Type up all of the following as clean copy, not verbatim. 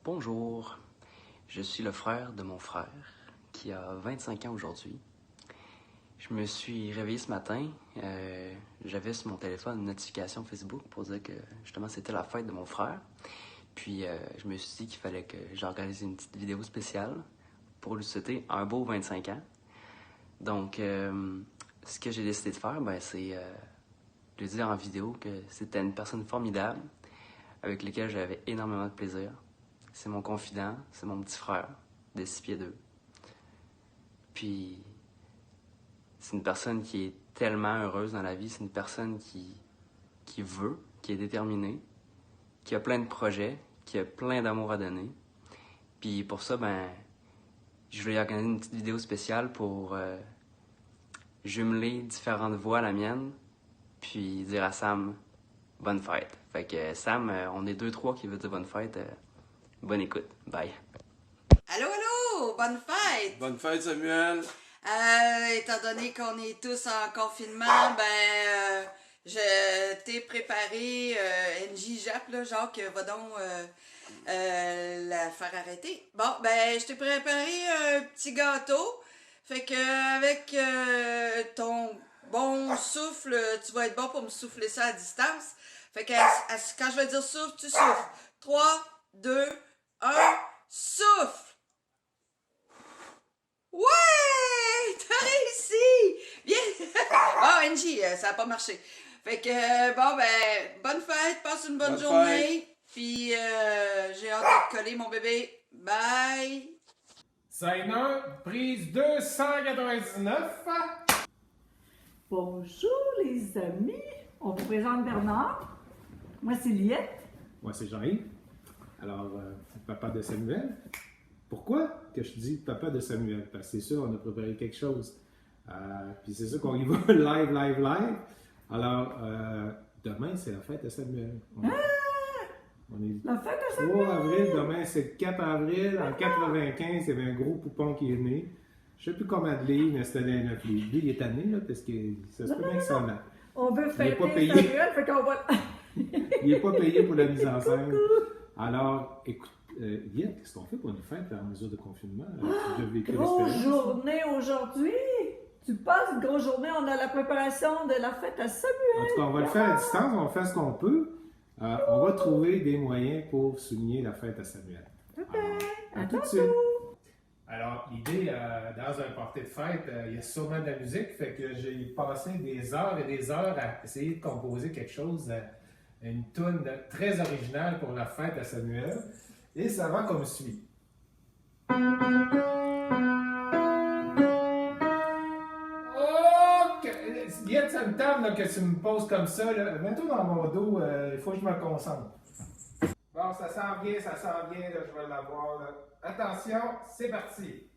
Bonjour, je suis le frère de mon frère qui a 25 ans aujourd'hui. Je me suis réveillé ce matin, j'avais sur mon téléphone une notification Facebook pour dire que justement c'était la fête de mon frère. Puis je me suis dit qu'il fallait que j'organise une petite vidéo spéciale pour lui souhaiter un beau 25 ans. Donc ce que j'ai décidé de faire, c'est de dire en vidéo que c'était une personne formidable avec laquelle j'avais énormément de plaisir. C'est mon confident, c'est mon petit frère de 6 pieds 2. Puis, c'est une personne qui est tellement heureuse dans la vie. C'est une personne qui veut, qui est déterminée, qui a plein de projets, qui a plein d'amour à donner. Puis pour ça, je voulais organiser une petite vidéo spéciale pour jumeler différentes voix à la mienne, puis dire à Sam, bonne fête. Fait que Sam, on est 2-3 qui veut dire bonne fête. Bonne écoute. Bye. Allô, allô! Bonne fête! Bonne fête, Samuel! Étant donné qu'on est tous en confinement, je t'ai préparé NJ Jap, là, Jacques, va donc la faire arrêter. Bon, je t'ai préparé un petit gâteau. Fait que avec ton bon souffle, tu vas être bon pour me souffler ça à distance. Fait que quand je vais dire souffle, tu souffles. 3, 2, 1, souffle! Ouais! T'as réussi! Bien! Bon, NJ, ça n'a pas marché. Fait que, bonne fête, passe une bonne journée. Puis, j'ai hâte de te coller, mon bébé. Bye! Signer, prise 299. Bonjour les amis, on vous présente Bernard. Moi c'est Liette. Moi c'est Jean-Yves. Alors, papa de Samuel. Pourquoi que je dis papa de Samuel? Parce que c'est sûr, on a préparé quelque chose. Puis c'est sûr qu'on y va live. Alors, demain c'est la fête de Samuel. On est La fête de Samuel! 3 avril, demain c'est le 4 avril. En 95, il y avait un gros poupon qui est né. Je ne sais plus combien de livres, mais c'était les 9 livres. Lui, il est tanné, là, parce que ça se peut bien que ça en a. On veut fêter pas payé. Samuel, fait qu'on va... Il n'est pas payé pour la mise en scène. Alors, écoute, Liette, qu'est-ce qu'on fait pour une fête en mesure de confinement? Tu as vécu Grosse journée aujourd'hui! Tu passes une grosse journée, on a la préparation de la fête à Samuel! En tout cas, on va le faire à distance, on va faire ce qu'on peut. On va trouver des moyens pour souligner la fête à Samuel. Ok, À tout de suite! Alors, l'idée, dans un party de fête, il y a sûrement de la musique, fait que j'ai passé des heures et des heures à essayer de composer quelque chose, une toune très originale pour la fête à Samuel, et ça va comme suit. Oh! Liette, ça me tente là, que tu me poses comme ça, là. Mets-toi dans mon dos, il faut que je me concentre. Bon, ça sent bien, là, je vais l'avoir, là. Attention, c'est parti!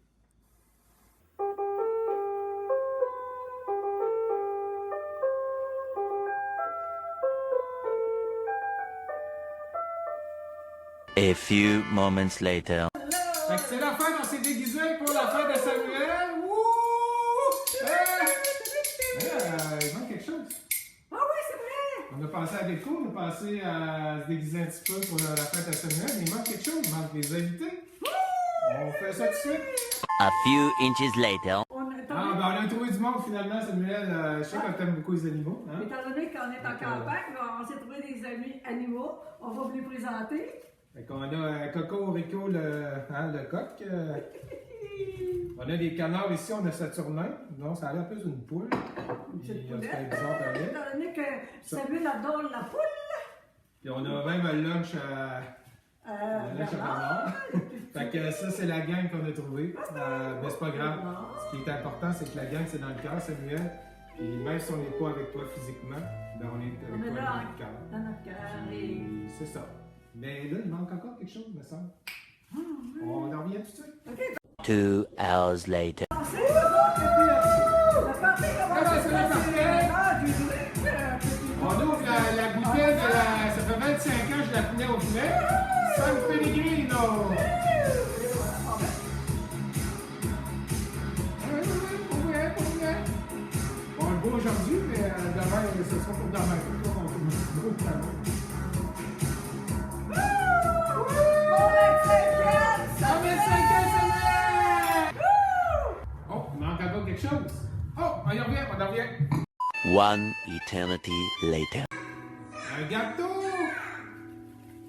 A few moments later. Fait que c'est la fête, on s'est déguisé pour la fête de Samuel! Wouh! Il manque quelque chose. Ah oui, c'est vrai! On a passé à la déco, on a passé à se déguiser un petit peu pour la fête à Samuel, mais il manque quelque chose, il manque des invités. On fait ça tout de suite. A few inches later. On On a trouvé du monde finalement, Samuel. Je sais que t'aimes beaucoup les animaux. Hein? Étant donné qu'on est en campagne, on s'est trouvé des amis animaux, on va vous les présenter. Fait qu'on a Coco Rico, le coq. On a des canards ici, on a Saturnin. Non, ça a l'air plus d'une poule. Une Puis, poulette. c'était bizarre pareil. Étant donné que Samuel adore la poule. Puis on a même un lunch à canard. Fait que ça, c'est la gang qu'on a trouvée. Mais c'est pas grave. Ce qui est important, c'est que la gang, c'est dans le cœur, Samuel. Puis même si on n'est pas avec toi physiquement, on est avec toi dans notre cœur. Dans notre cœur. Puis c'est ça. Mais là, il manque encore quelque chose, me semble. On en revient tout de suite. OK. 2 hours later. On ouvre la bouteille, ça fait 25 ans que je la tenais au filet. San Pellegrino! Bon, le beau aujourd'hui, mais demain, ce sera pour demain. On va on en revient. One eternity later. Un gâteau!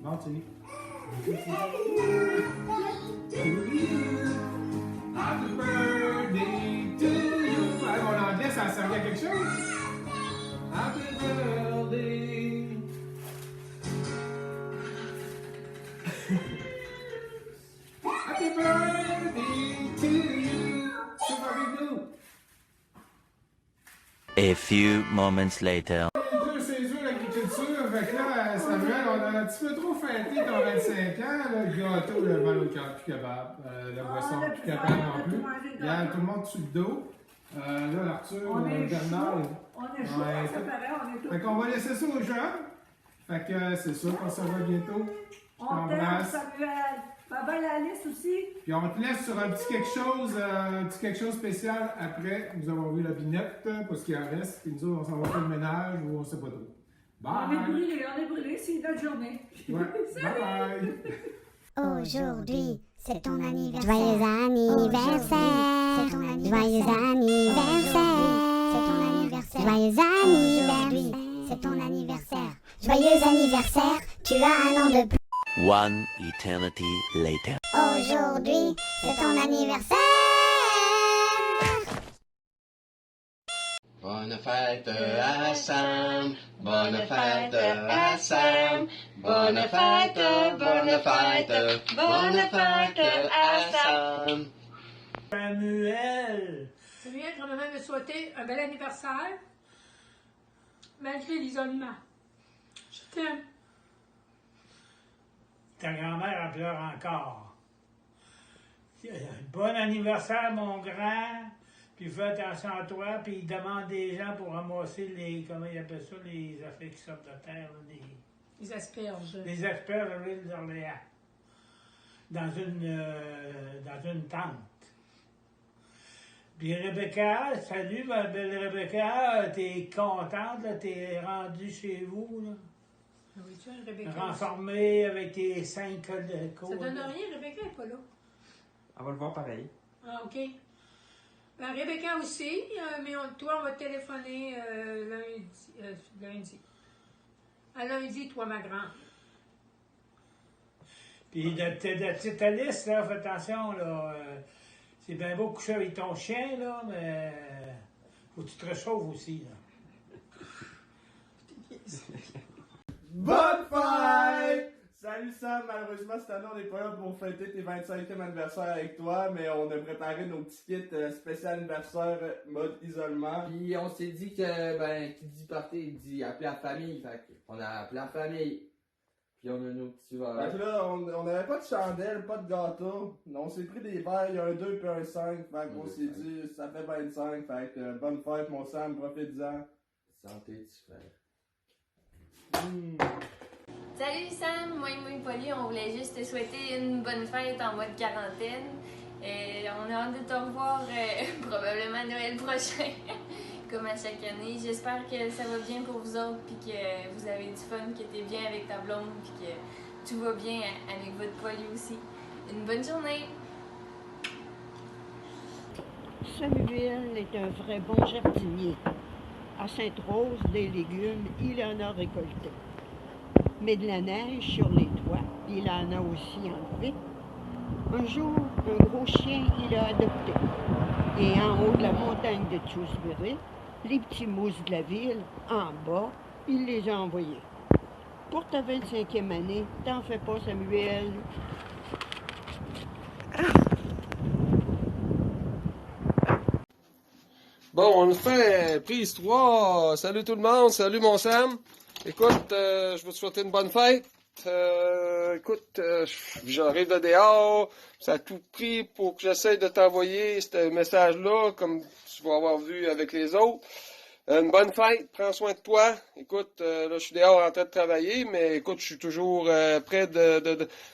Bon, tu Happy birthday to you. Ah, mon anglais, ça servait à quelque chose? Happy birthday. Happy birthday to you. Super Big Blue. A few moments later. C'est dur l'agriculture, fait que là, Samuel, on a un petit peu trop fêté ton 25 ans, le gâteau, le mal au cœur, plus capable, la boisson, plus capable non plus. Il y a tout le monde sur le dos. Là, Arthur, Bernard. On est chaud, Ouais, ça paraît, on est tous. Fait qu'on va laisser ça aux jeunes. Fait que c'est sûr qu'on se revoit bientôt. Je On t'aime, t'embrasse. Samuel. Bye bye, Alice aussi. Puis on te laisse sur un petit quelque chose spécial après nous avoir vu la vignette, parce qu'il en reste. Puis nous autres, on s'en va faire le ménage ou on sait pas trop. On est Bye! brûlés, c'est notre journée. Ouais, bye bye! Aujourd'hui, c'est ton anniversaire. Joyeux anniversaire. C'est ton anniversaire. Joyeux anniversaire. C'est ton anniversaire. Joyeux anniversaire. C'est ton anniversaire. Joyeux anniversaire. Tu as un an de plus. One eternity later. Aujourd'hui, c'est ton anniversaire. Bonne fête à Sam, bonne fête à Sam, bonne fête, bonne fête, bonne fête à Sam. Samuel, grand-maman me souhaiter un bel anniversaire, malgré l'isolement. Je t'aime. Ta grand-mère en pleure encore. Bon anniversaire, mon grand. Puis fais attention à toi. Puis il demande des gens pour ramasser les, comment ils appellent ça, les affaires qui sortent de terre, là, Les asperges. les asperges à l'huile d'Orléans. Dans une tente. Puis Rebecca, salut ma belle Rebecca, t'es contente, là, t'es rendue chez vous, là. Oui, tu vois, Rebecca. Renformée avec tes 5 cols de côte. Ça donne rien, Rebecca n'est pas là. On va le voir pareil. Ah, OK. Ben, Rebecca aussi, mais toi, on va te téléphoner lundi. À lundi, toi, ma grande. Puis de petite Alice, là, fais attention, là. C'est bien beau coucher avec ton chien, là, mais faut que tu te réchauffes aussi, là. Bonne fête! Salut Sam, malheureusement cette année on n'est pas là pour fêter tes 25e anniversaire avec toi, mais on a préparé nos petits kits spécial anniversaire mode isolement. Puis on s'est dit que, qui dit party, il dit appeler la famille, fait qu'on a appelé la famille. Puis on a nos petits verres. Fait que là, on n'avait pas de chandelle, pas de gâteau. On s'est pris des verres, il y a un 2 puis un 5, fait qu'on s'est dit ça fait 25, fait que bonne fête mon Sam, profite-en. Santé, tu frère. Salut Sam, moi et moi Polly, on voulait juste te souhaiter une bonne fête en mode quarantaine. On a hâte de te revoir probablement Noël prochain, comme à chaque année. J'espère que ça va bien pour vous autres, puis que vous avez du fun, que t'es bien avec ta blonde, puis que tout va bien avec votre Polly aussi. Une bonne journée! Samuel est un vrai bon jardinier. À Sainte-Rose, des légumes, il en a récolté. Mais de la neige sur les toits, il en a aussi enlevé. Un jour, un gros chien, il a adopté. Et en haut de la montagne de Tewksbury, les petits mousses de la ville, en bas, il les a envoyés. Pour ta 25e année, t'en fais pas, Samuel. Bon, on fait prise 3. Salut tout le monde, salut mon Sam. Écoute, je veux te souhaiter une bonne fête. Écoute, j'arrive de dehors. Ça a tout pris pour que j'essaye de t'envoyer ce message-là, comme tu vas avoir vu avec les autres. Une bonne fête, prends soin de toi. Écoute, là, je suis dehors en train de travailler, mais écoute, je suis toujours près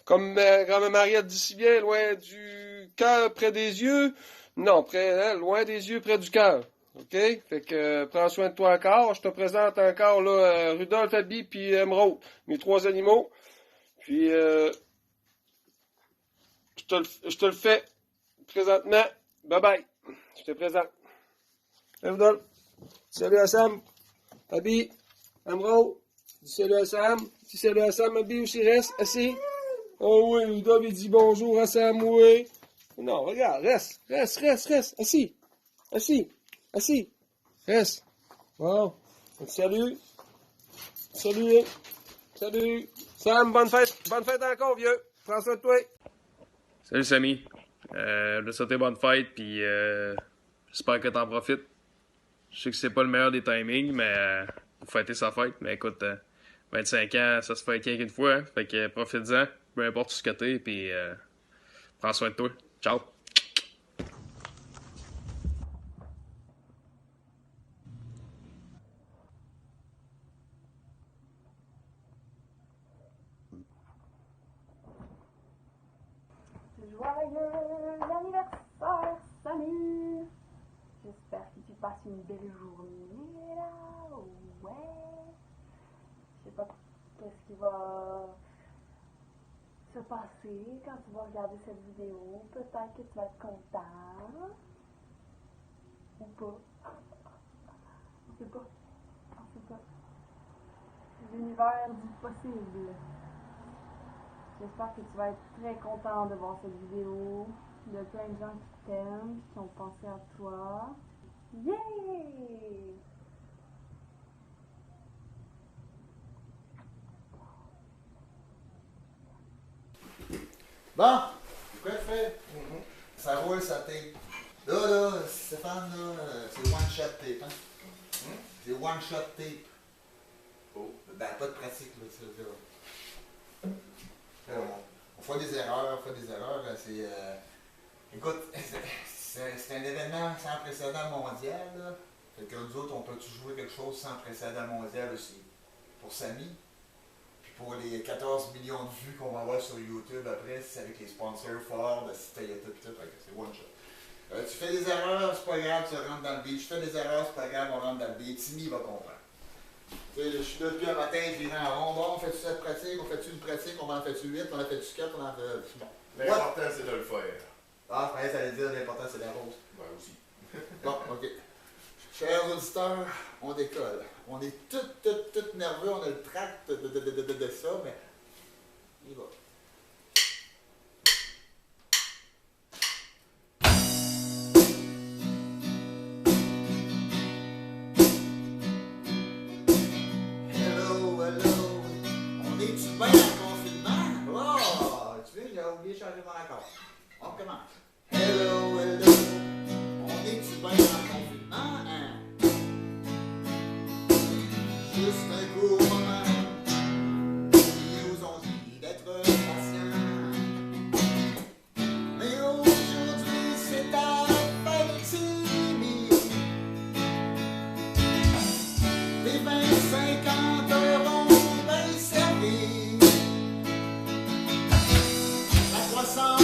comme grand-mère Mariette dit si bien, loin du cœur, près des yeux. Non, loin des yeux, près du cœur. OK? Fait que prends soin de toi encore. Je te présente encore là Rudolph, Abby puis Emeraude, mes 3 animaux. Puis je te le fais présentement. Bye bye. Je te présente. Hey, Rudolph. Dis salut à Sam. Abby. Amro. Dis salut à Sam. Dis salut à Sam. Abby aussi reste assis. Oh oui, David dit bonjour à Sam, oui. Non, regarde, reste. Assis. Reste. Bon. Salut. Salut. Sam, bonne fête encore, vieux. Prends soin de toi. Salut Samy. Je vais souhaiter bonne fête, puis j'espère que t'en profites. Je sais que c'est pas le meilleur des timings, mais pour fêter sa fête. Mais écoute, 25 ans, ça se fait qu'une fois, hein. Fait que profite-en, peu importe ce que t'es, puis prends soin de toi. Ciao. Joyeux anniversaire, Samy! J'espère que tu passes une belle journée là, ouais. Je sais pas qu'est-ce qui va se passer quand tu vas regarder cette vidéo. Peut-être que tu vas être content. Ou pas. On sait pas. L'univers du possible. J'espère que tu vas être très content de voir cette vidéo. Il y a plein de gens qui t'aiment, qui ont pensé à toi. Yeah! Bon, quoi de fait? Ça roule, ça tape. Là, Stéphane, là, c'est one shot tape, hein? C'est one shot tape. Oh. Ben, pas de pratique, là, ça veut dire. On fait des erreurs, c'est... écoute, c'est un événement sans précédent mondial, là. Fait que nous autres, on peut-tu jouer quelque chose sans précédent mondial aussi? Pour Samy, puis pour les 14 millions de vues qu'on va avoir sur YouTube après, c'est avec les sponsors Ford, Toyota, tout, c'est one shot. Tu fais des erreurs, c'est pas grave, tu rentres dans le beat. Je fais des erreurs, c'est pas grave, on rentre dans le beat. Timmy va comprendre. Tu sais, je suis là depuis un matin, je viens en rond. Bon, on fait-tu cette pratique, on fait-tu une pratique, on en fait-tu 8, on en fait-tu 4, on en fait... Bon. L'important, c'est de le faire. Ah, ça allait dire l'important, c'est la rose. Ben aussi. Bon, ok. Chers auditeurs, on décolle. On est tout nerveux, on a le tract de ça, mais... Il va. Changer mon accord. On commence. Hello, on est-tu bien en confinement, hein? Juste un court moment, ils nous ont dit d'être patients. Mais aujourd'hui, c'est ta fête, Timmy. Les 25 heures bien servi. Sans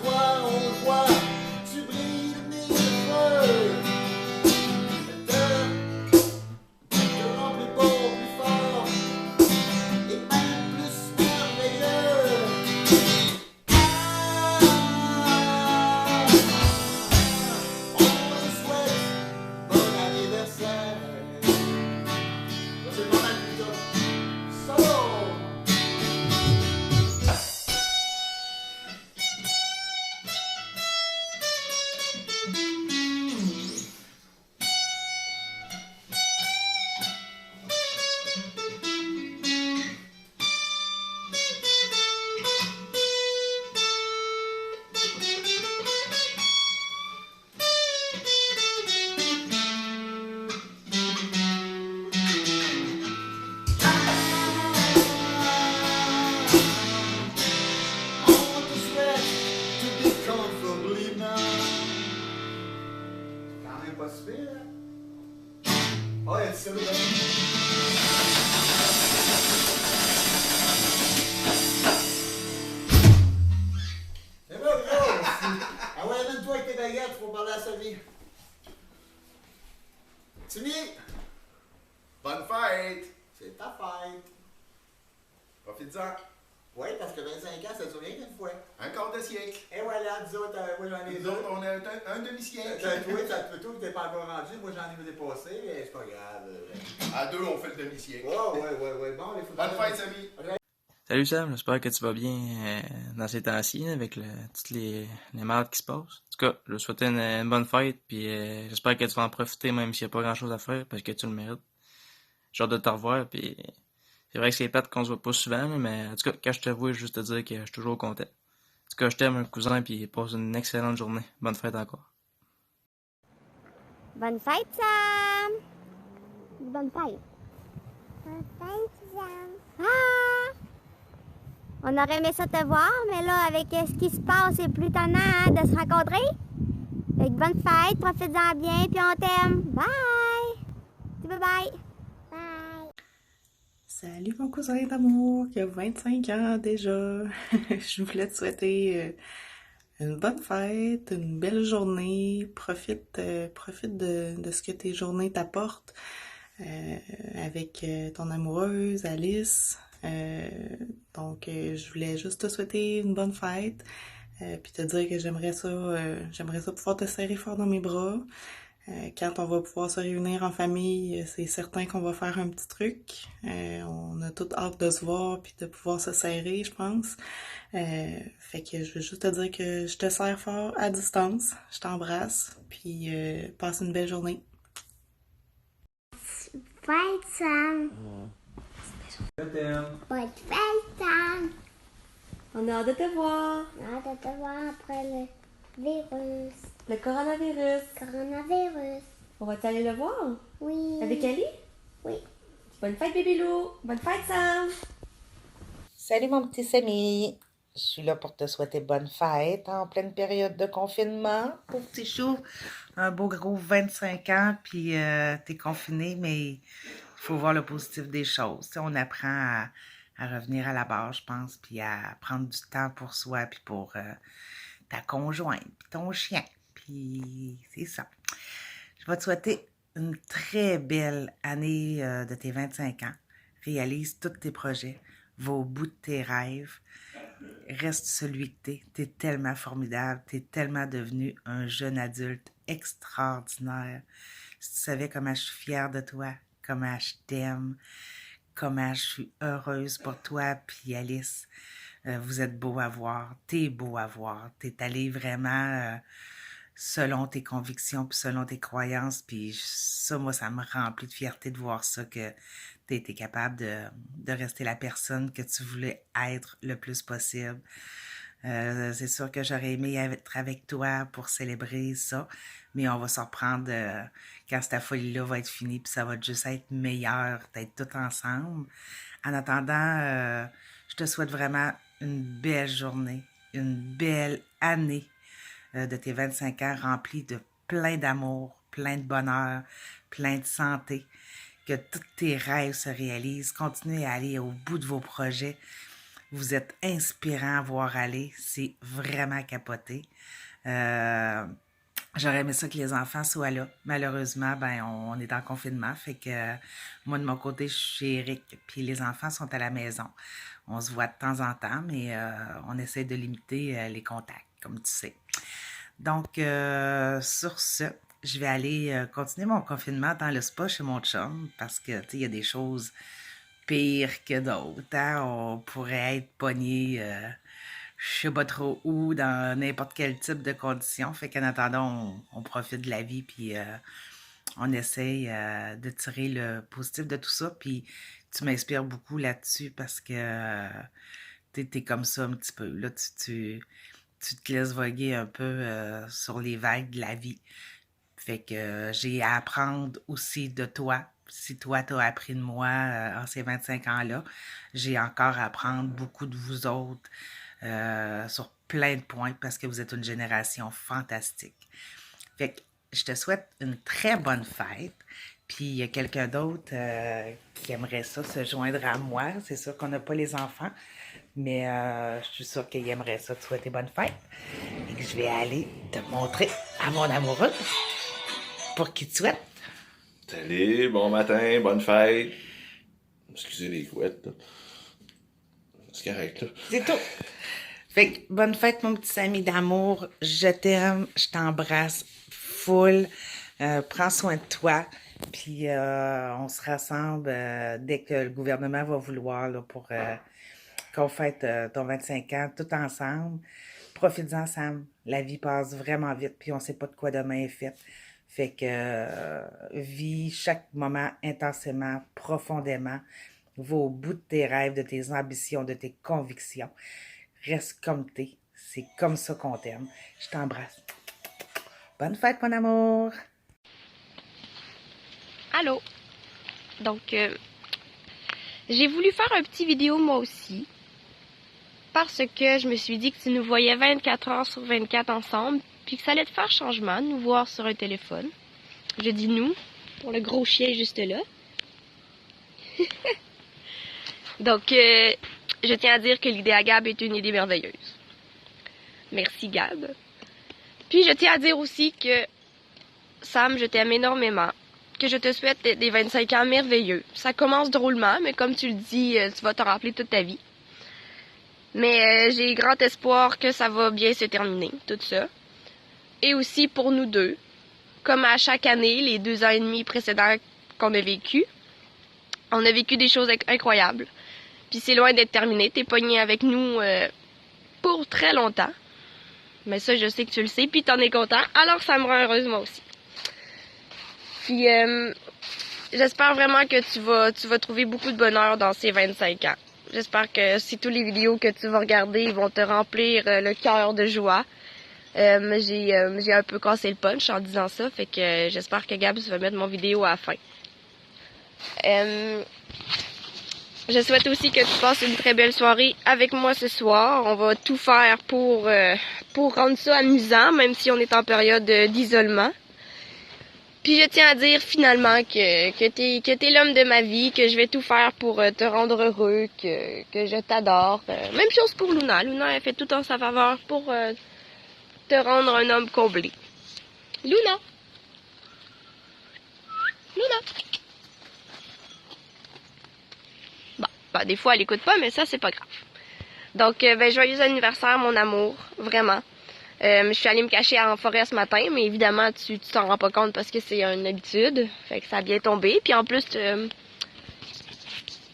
toi, on le voit, tu brilles de mille feux. Te rend plus beau, plus fort, et même plus merveilleux. On te souhaite bon anniversaire. C'est le moment de solo. Pas super, hein? Oh, il y a du solo là. C'est bon, gros! Ah ouais, amène-toi avec tes baguettes pour parler à Samy. Timmy! Bonne fête! C'est ta fête! Profite-en! Oui, parce que 25 ans, ça dure rien qu'une fois. Un quart de siècle. Et voilà, nous autres, moi j'en ai Nous deux. autres, on a un demi-siècle. Toi, t'es pas encore rendu, moi j'en ai dépassé, mais c'est pas grave. À deux, on fait le demi-siècle. Ouais. Bon, les bonne fête, Samy. Salut Sam, j'espère que tu vas bien dans ces temps-ci avec toutes les malades qui se passent. En tout cas, je vais te souhaiter une bonne fête, puis j'espère que tu vas en profiter même s'il n'y a pas grand-chose à faire, parce que tu le mérites. J'ai hâte de te revoir, puis c'est vrai que c'est plate qu'on se voit pas souvent, là, mais en tout cas, quand je te vois, juste te dire que je suis toujours content. En tout cas, je t'aime, un cousin, puis passe une excellente journée. Bonne fête encore. Bonne fête, Sam! Bonne fête. Bonne fête, Sam. Ah! On aurait aimé ça te voir, mais là, avec ce qui se passe, c'est plus tannant hein, de se rencontrer. Fait que bonne fête, profite-en bien, puis on t'aime. Bye! Bye bye! Bye! Salut mon cousin d'amour qui a 25 ans déjà. Je voulais te souhaiter une bonne fête, une belle journée. Profite de ce que tes journées t'apportent avec ton amoureuse Alice. Donc je voulais juste te souhaiter une bonne fête puis te dire que j'aimerais ça pouvoir te serrer fort dans mes bras. Quand on va pouvoir se réunir en famille, c'est certain qu'on va faire un petit truc. On a toute hâte de se voir puis de pouvoir se serrer, je pense. Fait que je veux juste te dire que je te serre fort à distance. Je t'embrasse puis passe une belle journée. Fête, Sam! Je t'aime. Bonne fête, Sam! On a hâte de te voir. On a hâte de te voir après le virus. Le coronavirus. Coronavirus. On va aller le voir? Oui. Avec Ali? Oui. Bonne fête, bébé loup. Bonne fête, Sam. Salut, mon petit Samy. Je suis là pour te souhaiter bonne fête en pleine période de confinement. Pauvre petit chou, un beau gros 25 ans, puis t'es confiné, mais il faut voir le positif des choses. T'sais, on apprend à revenir à la base, je pense, puis à prendre du temps pour soi, puis pour ta conjointe, puis ton chien. Puis c'est ça. Je vais te souhaiter une très belle année de tes 25 ans. Réalise tous tes projets, va au bout de tes rêves. Reste celui que t'es. T'es tellement formidable. T'es tellement devenu un jeune adulte extraordinaire. Si tu savais comment je suis fière de toi, comment je t'aime, comment je suis heureuse pour toi, puis Alice, vous êtes beau à voir. T'es beau à voir. T'es allé vraiment selon tes convictions, puis selon tes croyances, puis ça, moi, ça me remplit de fierté de voir ça, que tu été capable de rester la personne que tu voulais être le plus possible. C'est sûr que j'aurais aimé être avec toi pour célébrer ça, mais on va se reprendre quand cette folie-là va être finie, puis ça va juste être meilleur d'être tout ensemble. En attendant, je te souhaite vraiment une belle journée, une belle année de tes 25 ans remplis de plein d'amour, plein de bonheur, plein de santé, que tous tes rêves se réalisent. Continuez à aller au bout de vos projets. Vous êtes inspirant à voir aller. C'est vraiment capoté. J'aurais aimé ça que les enfants soient là. Malheureusement, on est en confinement. Fait que moi, de mon côté, je suis chez Eric. Puis les enfants sont à la maison. On se voit de temps en temps, mais on essaie de limiter les contacts, comme tu sais. Donc, sur ce, je vais aller continuer mon confinement dans le spa chez mon chum parce que, tu sais, il y a des choses pires que d'autres. Hein? On pourrait être pogné, je sais pas trop où, dans n'importe quel type de conditions. Fait qu'en attendant, on profite de la vie puis on essaye de tirer le positif de tout ça. Puis tu m'inspires beaucoup là-dessus parce que t'es comme ça un petit peu. Là, tu te laisses voguer un peu sur les vagues de la vie. Fait que j'ai à apprendre aussi de toi. Si toi, t'as appris de moi en ces 25 ans-là, j'ai encore à apprendre beaucoup de vous autres sur plein de points parce que vous êtes une génération fantastique. Fait que je te souhaite une très bonne fête. Puis il y a quelqu'un d'autre qui aimerait ça se joindre à moi. C'est sûr qu'on n'a pas les enfants, mais je suis sûre qu'il aimerait ça te souhaiter bonne fête. Et que je vais aller te montrer à mon amoureux pour qu'il te souhaite. Salut, bon matin, bonne fête. Excusez les couettes. Là. C'est correct, là. C'est tout. Fait que bonne fête, mon petit Samy d'amour. Je t'aime, je t'embrasse full. Prends soin de toi. Puis on se rassemble dès que le gouvernement va vouloir là, pour qu'on fête ton 25 ans tout ensemble. Profites-en, Sam. La vie passe vraiment vite, puis on sait pas de quoi demain est fait. Fait que vis chaque moment intensément, profondément. Va au bout de tes rêves, de tes ambitions, de tes convictions. Reste comme t'es. C'est comme ça qu'on t'aime. Je t'embrasse. Bonne fête, mon amour. Allô? Donc, j'ai voulu faire un petit vidéo moi aussi. Parce que je me suis dit que tu nous voyais 24 heures sur 24 ensemble, puis que ça allait te faire changement de nous voir sur un téléphone. Je dis nous, pour le gros chien juste là. Donc, je tiens à dire que l'idée à Gab est une idée merveilleuse. Merci Gab. Puis je tiens à dire aussi que, Sam, je t'aime énormément. Que je te souhaite des 25 ans merveilleux. Ça commence drôlement, mais comme tu le dis, tu vas t'en rappeler toute ta vie. Mais j'ai grand espoir que ça va bien se terminer, tout ça. Et aussi pour nous deux, comme à chaque année, les 2 ans et demi précédents qu'on a vécu, on a vécu des choses incroyables. Puis c'est loin d'être terminé, t'es pogné avec nous pour très longtemps. Mais ça, je sais que tu le sais, puis t'en es content, alors ça me rend heureuse moi aussi. Puis j'espère vraiment que tu vas trouver beaucoup de bonheur dans ces 25 ans. J'espère que si toutes les vidéos que tu vas regarder vont te remplir le cœur de joie. J'ai un peu cassé le punch en disant ça, fait que j'espère que Gab va mettre mon vidéo à la fin. Je souhaite aussi que tu passes une très belle soirée avec moi ce soir. On va tout faire pour rendre ça amusant, même si on est en période d'isolement. Puis je tiens à dire finalement que t'es l'homme de ma vie, que je vais tout faire pour te rendre heureux, que je t'adore. Même chose pour Luna. Luna, elle fait tout en sa faveur pour te rendre un homme comblé. Luna! Luna! Bon, des fois elle écoute pas, mais ça c'est pas grave. Donc, joyeux anniversaire mon amour, vraiment. Je suis allée me cacher en forêt ce matin, mais évidemment, tu t'en rends pas compte parce que c'est une habitude. Fait que ça a bien tombé. Puis en plus,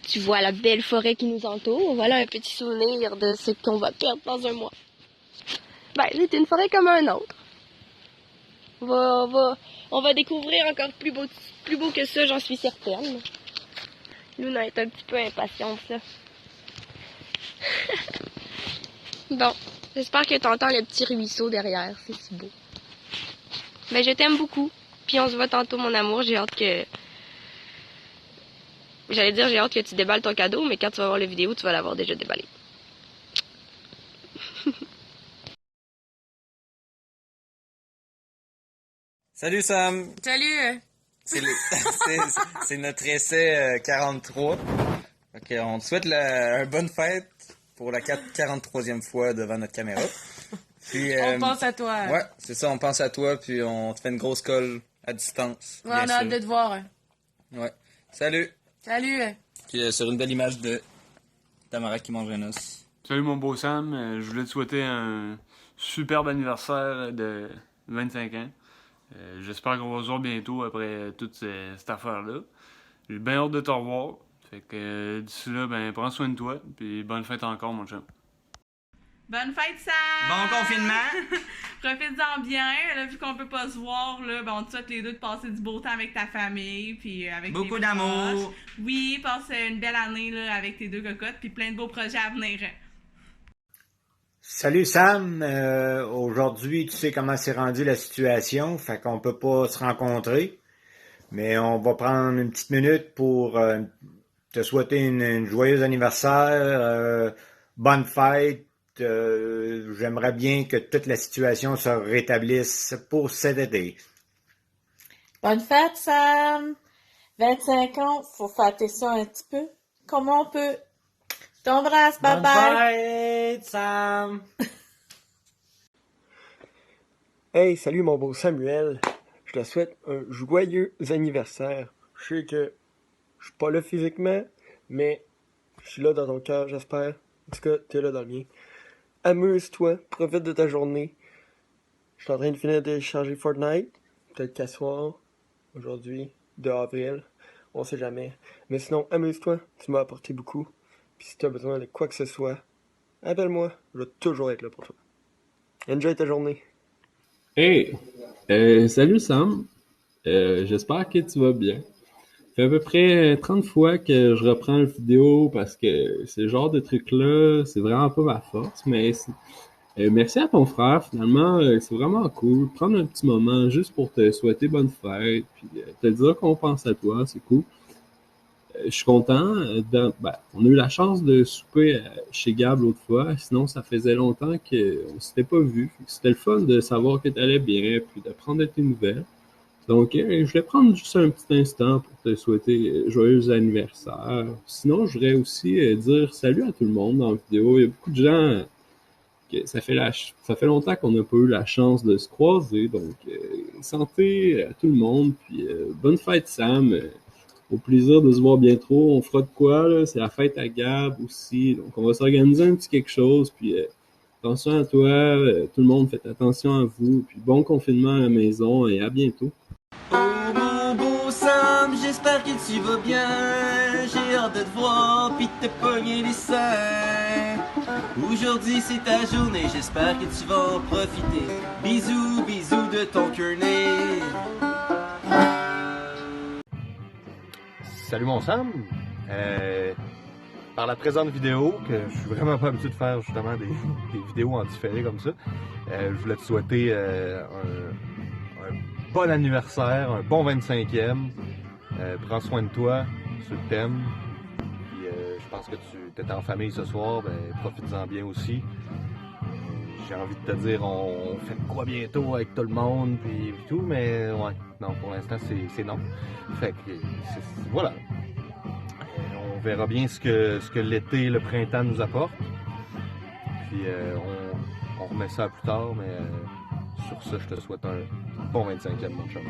tu vois la belle forêt qui nous entoure. Voilà un petit souvenir de ce qu'on va perdre dans un mois. Ben, c'est une forêt comme un autre. On va découvrir encore plus beau que ça, j'en suis certaine. Luna est un petit peu impatiente, là. Bon. J'espère que tu entends le petit ruisseau derrière, c'est si beau. Ben, je t'aime beaucoup. Puis on se voit tantôt, mon amour. J'ai hâte que... J'allais dire, j'ai hâte que tu déballes ton cadeau, mais quand tu vas voir la vidéo, tu vas l'avoir déjà déballé. Salut Sam! Salut! C'est notre essai 43. Ok, on te souhaite une bonne fête pour la 43e fois devant notre caméra. Puis, on pense à toi. Ouais, c'est ça, on pense à toi, puis on te fait une grosse colle à distance. Ouais, on a hâte de te voir. Ouais. Salut! Salut! Puis sur une belle image de Tamara qui mange un os. Salut mon beau Sam, je voulais te souhaiter un superbe anniversaire de 25 ans. J'espère qu'on va se voir bientôt après toute cette affaire-là. J'ai bien hâte de te revoir. Fait que d'ici là, ben prends soin de toi, puis bonne fête encore, mon chum. Bonne fête, Sam! Bon confinement! Profites-en bien. Là, vu qu'on peut pas se voir, là, ben, on te souhaite les deux de passer du beau temps avec ta famille, puis avec beaucoup tes d'amour! proches. Oui, passe une belle année là, avec tes deux cocottes, puis plein de beaux projets à venir. Salut Sam, aujourd'hui tu sais comment s'est rendue la situation, fait qu'on peut pas se rencontrer, mais on va prendre une petite minute pour te souhaiter une joyeux anniversaire, bonne fête, j'aimerais bien que toute la situation se rétablisse pour cet été. Bonne fête Sam, 25 ans, faut fêter ça un petit peu, comme on peut. T'embrasse, bye bye. Bonne fête, Sam. Hey, salut mon beau Samuel. Je te souhaite un joyeux anniversaire. Je sais que je suis pas là physiquement, mais je suis là dans ton cœur, j'espère. En tout cas, t'es là dans le mien. Amuse-toi, profite de ta journée. Je suis en train de finir de télécharger Fortnite. Peut-être qu'à soir, aujourd'hui, 2 avril, on sait jamais. Mais sinon, amuse-toi, tu m'as apporté beaucoup. Puis si tu as besoin de quoi que ce soit, appelle-moi, je vais toujours être là pour toi. Enjoy ta journée. Hey! Salut Sam! J'espère que tu vas bien. Ça fait à peu près 30 fois que je reprends la vidéo parce que ce genre de truc-là, c'est vraiment pas ma force, mais merci à ton frère, finalement, c'est vraiment cool. Prendre un petit moment juste pour te souhaiter bonne fête, puis te dire qu'on pense à toi, c'est cool. Je suis content. On a eu la chance de souper chez Gab l'autre fois, sinon ça faisait longtemps qu'on s'était pas vu. C'était le fun de savoir que tu allais bien, puis de prendre de tes nouvelles. Donc, je vais prendre juste un petit instant pour te souhaiter joyeux anniversaire. Sinon, je voudrais aussi dire salut à tout le monde dans la vidéo. Il y a beaucoup de gens que ça fait longtemps qu'on n'a pas eu la chance de se croiser. Donc, santé à tout le monde, puis bonne fête Sam. Au plaisir de se voir bientôt. On fera de quoi, là? C'est la fête à Gab aussi. Donc, on va s'organiser un petit quelque chose. Puis, attention à toi. Tout le monde, faites attention à vous. Puis, bon confinement à la maison et à bientôt. Oh mon beau Sam, j'espère que tu vas bien. J'ai hâte de te voir pis de te pogner les seins. Aujourd'hui c'est ta journée, j'espère que tu vas en profiter. Bisous, bisous de ton cœur-né. Salut mon Sam, par la présente vidéo, que je suis vraiment pas habitué de faire justement des vidéos en différé comme ça, je voulais te souhaiter un bon anniversaire, un bon 25e, prends soin de toi, tu t'aimes, puis je pense que tu étais en famille ce soir, profites-en bien aussi. J'ai envie de te dire, on fait quoi bientôt avec tout le monde, puis tout, mais ouais, non, pour l'instant, c'est non. Fait que, voilà. On verra bien ce que l'été et le printemps nous apportent. Puis, on remet ça plus tard, mais sur ça, je te souhaite un bon 25e, mon chum.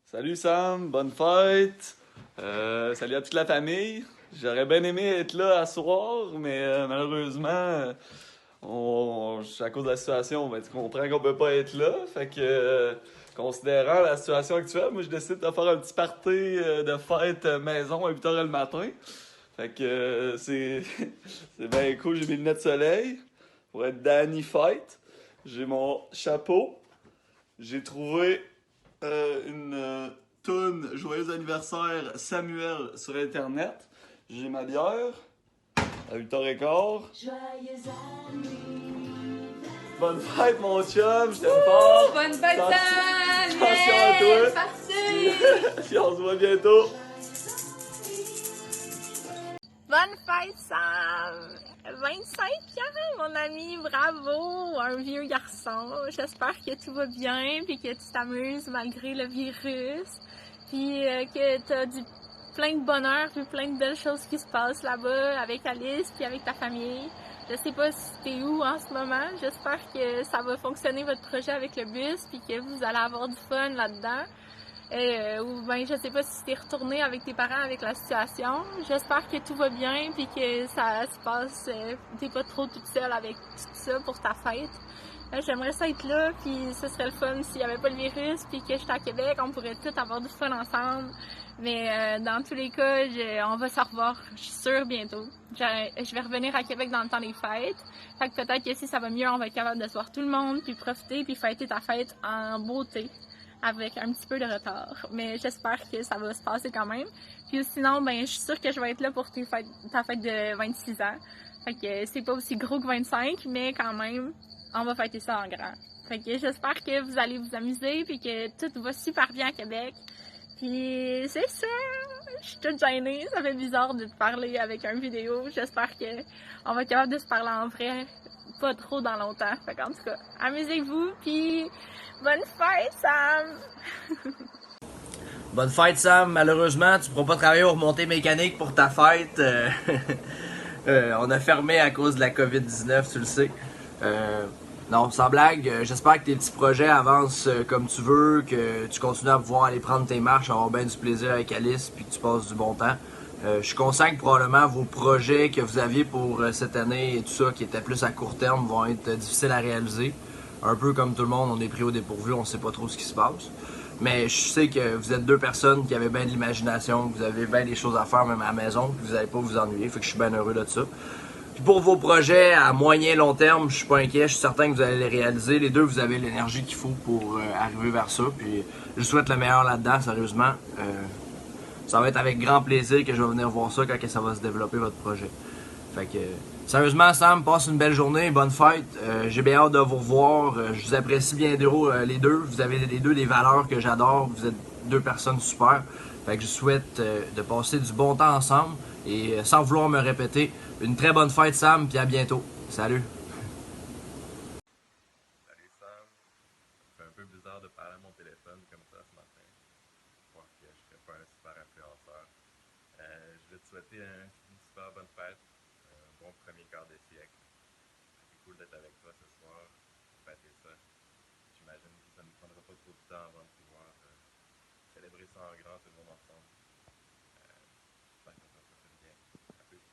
Salut Sam, bonne fête! Salut à toute la famille. J'aurais bien aimé être là à soir, mais malheureusement... à cause de la situation, tu comprends qu'on peut pas être là. Fait que, considérant la situation actuelle, moi je décide de faire un petit party de fête maison à 8h le matin. Fait que c'est bien cool. J'ai mes lunettes de soleil pour être Danny Fight. J'ai mon chapeau. J'ai trouvé une toune Joyeux anniversaire Samuel sur Internet. J'ai ma bière. À 8h15. Joyeux anniversaire. Bonne fête, mon chum, je t'aime fort. Bonne fête, Sam! Attention à toi. Parti! Puis on se voit bientôt. Bonne fête, Sam! 25 ans, mon ami, bravo! Un vieux garçon. J'espère que tout va bien, puis que tu t'amuses malgré le virus, puis que tu as plein de bonheur, puis plein de belles choses qui se passent là-bas avec Alice, puis avec ta famille. Je sais pas si t'es où en ce moment. J'espère que ça va fonctionner votre projet avec le bus, puis que vous allez avoir du fun là-dedans. Ou ben je sais pas si t'es retourné avec tes parents avec la situation. J'espère que tout va bien, puis que ça se passe. T'es pas trop toute seule avec tout ça pour ta fête. J'aimerais ça être là, puis ce serait le fun s'il n'y avait pas le virus, puis que j'étais à Québec, on pourrait tous avoir du fun ensemble. Mais dans tous les cas, on va se revoir, je suis sûre, bientôt. Je vais revenir à Québec dans le temps des fêtes. Fait que peut-être que si ça va mieux, on va être capable de se voir tout le monde, puis profiter, puis fêter ta fête en beauté, avec un petit peu de retard. Mais j'espère que ça va se passer quand même. Puis sinon, ben je suis sûre que je vais être là pour ta fête de 26 ans. Fait que c'est pas aussi gros que 25, mais quand même... on va fêter ça en grand. Fait que j'espère que vous allez vous amuser puis que tout va super bien à Québec. Puis c'est ça! Je suis toute gênée, ça fait bizarre de te parler avec une vidéo. J'espère qu'on va être capable de se parler en vrai, pas trop dans longtemps. Fait qu'en tout cas, amusez-vous puis bonne fête Sam! Bonne fête Sam, malheureusement tu pourras pas travailler aux remontées mécaniques pour ta fête. On a fermé à cause de la COVID-19, tu le sais. Non, sans blague, j'espère que tes petits projets avancent comme tu veux, que tu continues à pouvoir aller prendre tes marches, avoir bien du plaisir avec Alice, puis que tu passes du bon temps. Je suis conscient que probablement vos projets que vous aviez pour cette année et tout ça, qui étaient plus à court terme, vont être difficiles à réaliser. Un peu comme tout le monde, on est pris au dépourvu, on ne sait pas trop ce qui se passe. Mais je sais que vous êtes deux personnes qui avez bien de l'imagination, que vous avez bien des choses à faire même à la maison, que vous n'allez pas vous ennuyer, fait que je suis bien heureux de ça. Puis pour vos projets à moyen long terme, je suis pas inquiet, je suis certain que vous allez les réaliser. Les deux, vous avez l'énergie qu'il faut pour arriver vers ça. Puis je vous souhaite le meilleur là-dedans, sérieusement. Ça va être avec grand plaisir que je vais venir voir ça quand ça va se développer votre projet. Fait que sérieusement, Sam, passe une belle journée, bonne fête. J'ai bien hâte de vous revoir. Je vous apprécie bien les deux. Vous avez les deux des valeurs que j'adore. Vous êtes deux personnes super. Fait que je souhaite de passer du bon temps ensemble. Et sans vouloir me répéter, une très bonne fête, Sam, puis à bientôt. Salut! Salut Sam. C'est un peu bizarre de parler à mon téléphone comme ça ce matin. Je crois que je ne serais pas un super influenceur. Je vais te souhaiter une super bonne fête. Un bon premier quart de siècle. C'est cool d'être avec toi ce soir. Fêter ça. J'imagine que ça ne prendra pas trop de temps avant de pouvoir célébrer ça en grand tout le monde ensemble. J'espère que ça va se bien. À plus.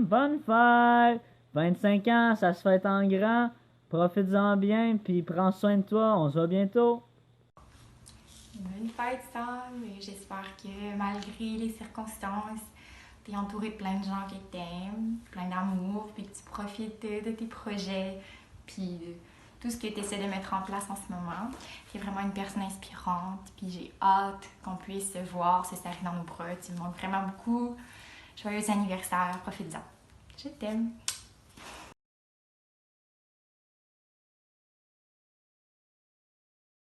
Bonne fête! 25 ans, ça se fête en grand. Profite-en bien, puis prends soin de toi. On se voit bientôt. Bonne fête, Sam. J'espère que malgré les circonstances, t'es entouré de plein de gens qui t'aiment, plein d'amour, puis que tu profites de tes projets, puis de tout ce que tu essaies de mettre en place en ce moment. T'es vraiment une personne inspirante, puis j'ai hâte qu'on puisse se voir, se serrer dans nos bras. Tu me manques vraiment beaucoup. Joyeux anniversaire, profite-en. Je t'aime.